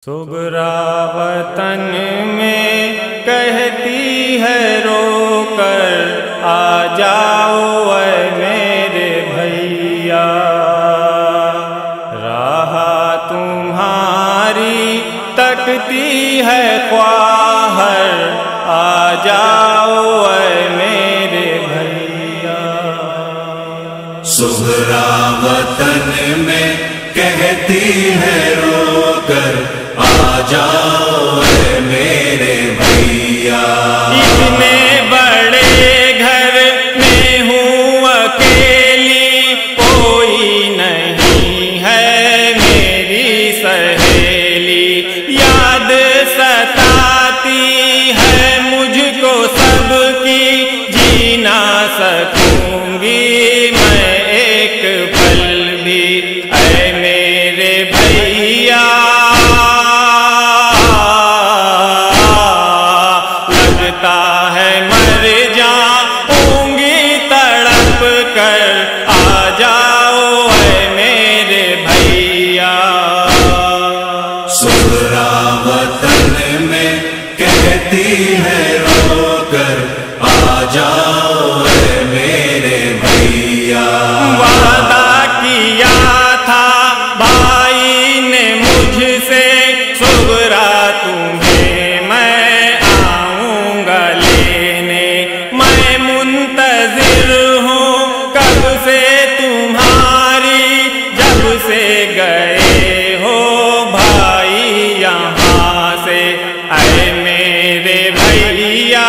سغرا وطن میں کہتی ہے رو کر آ جاؤ اے میرے بھیا، راہ تمہاری تکتی ہے خواہر آ جاؤ اے میرے بھیا۔ سغرا وطن میں کہتی ہے رو کر آ جاؤ اے میرے بھیا، اتنے بڑے گھر میں ہوں اکیلی، کوئی نہیں ہے میری سہیلی، یاد ستاتی ہے مجھ کو سب کی، جی نہ سکوں گی میں ایک پل بھی اے میرے بھیا، لگتا ہے مر جاؤں گی تڑپ کر آ جاؤ اے میرے بھیا۔ سغرا وطن میں کہتی ہے رو کر آ جاؤ اے میرے بھیا، وعدہ کیا تھا بھائی نے مجھ سے، سغرا تمہیں میں آؤں گا لینے، میں منتظر ہوں کب سے تمہاری، جب سے گئے ہو بھائی یہاں سے اے میرے بھیا،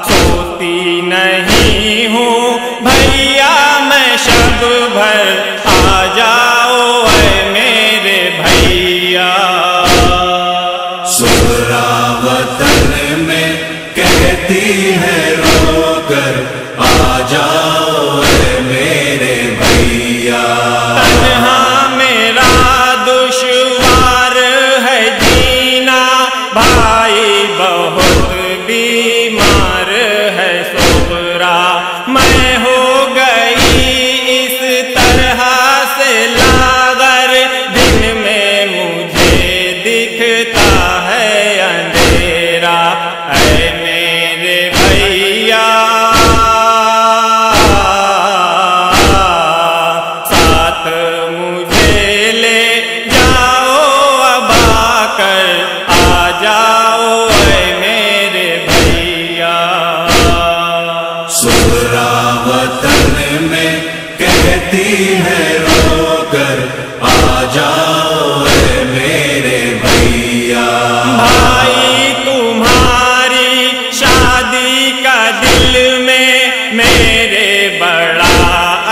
سوتی نہیں ہوں بھیا میں شب بھر آ جاؤ اے میرے بھیا۔ سغرا وطن میں کہتی ہے رو کر آ جاؤ اے میرے بھیا، تنہا میرا دشوار ہے جینا، بھائی بہت بیمار ہے سغرا، میں ہو گئی اس طرح سے لاغر، دن میں مجھے دکھتا ہے اندھیرا اے میرے بھیا، ساتھ مجھے لے جاؤ اب آ کر آ جاؤ اے میرے بھیا۔ سغرا وطن میں کہتی ہے رو کر آ جاؤ اے میرے بھیا، بھائی تمہاری شادی کا دل میں میرے بڑا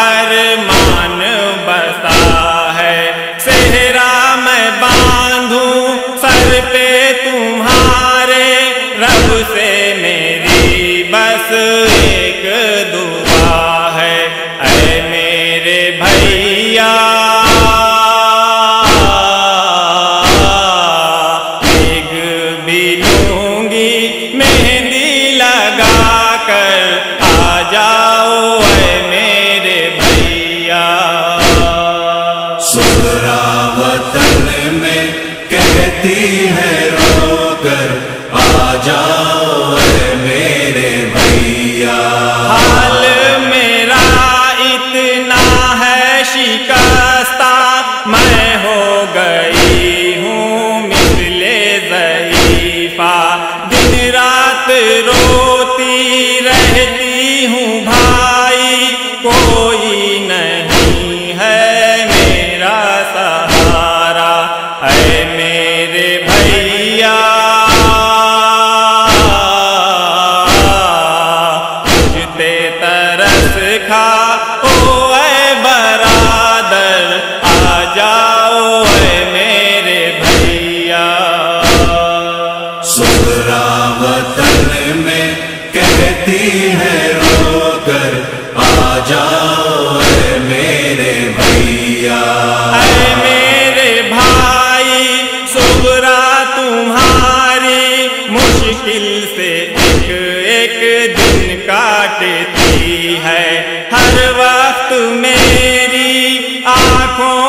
ارمان بسا ہے، صحرا میں باندھوں سر پہ تمہارے، رب سے میری بس ایک دعا ہے اے میرے بھیا، بھیگ بھی لوں گی مہندی لگا کر آ جاؤ اے میرے بھیا۔ سغرا وطن میں کہتی ہے رو کر آ جاؤ اے میرے بھیا، حال میرا اتنا ہے شکستہ، میں ہو گئی ہوں مثل ضعیفہ، دن رات روتی رہتی ہوں بھائی، کوئی نہیں ہے میرا سہارا اے میرے بھیا، مجھتے ترس کھا او اے برادر آ جاؤ اے میرے بھیا۔ سغرا وطن میں کہتی ہے رو کر آ جاؤ اے میرے بھیا، اے میرے بھائی سغرا تمہاری مشکل سے ایک دن کاٹتی ہے، ہر وقت میری آنکھوں